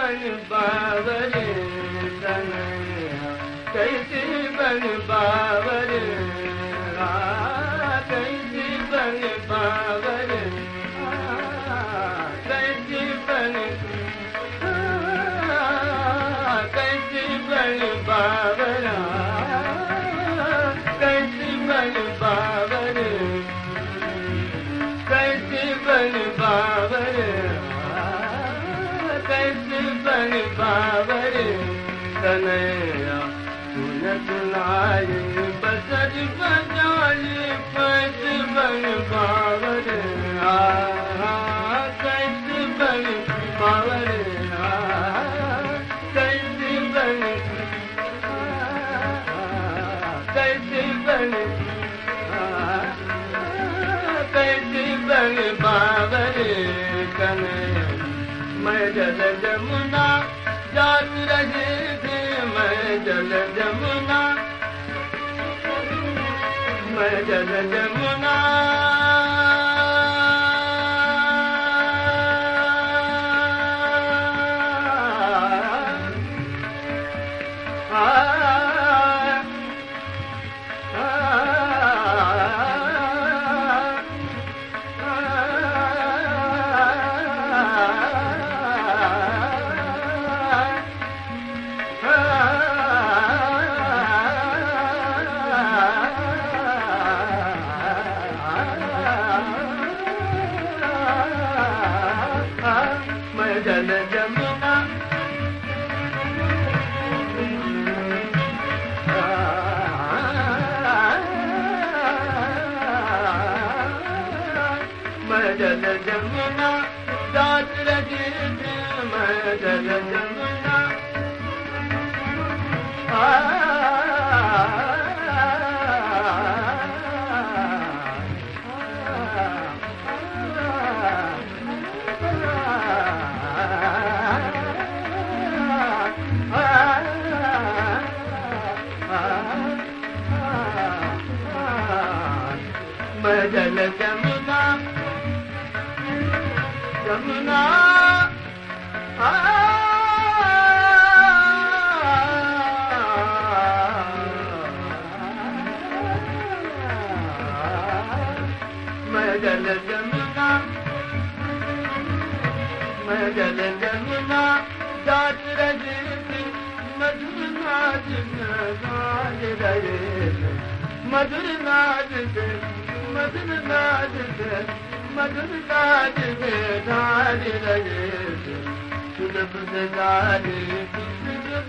बन बावरे कन्हैया कैसी बन बावरे कैसी बन बावरे कैसी बन बावरा कैसी बन बावरे कैसी बन बावरे कैसी बन बावरे कन्हैया सुन सुनाई बसर बजाली कैसी बन बावरे कैसी बन बावरे कैसी बन कैसी बन कैसी बन बावरे कन्हैया मैं जल जमुना जात रहे थे मैं जल जमुना मैं जल जमुना जल जमुना मैं जल जमुना जात रही थी मैं जल जमुना मैं जल जमुना जमुना मैं जल जमुना मैं जल जमुना जात रहे थी मधुर नाच गाज रहे थे मधुर नाच से मधुर नाच से मधुर नाच से धार रहे थे सुलभ से गारे सुलभ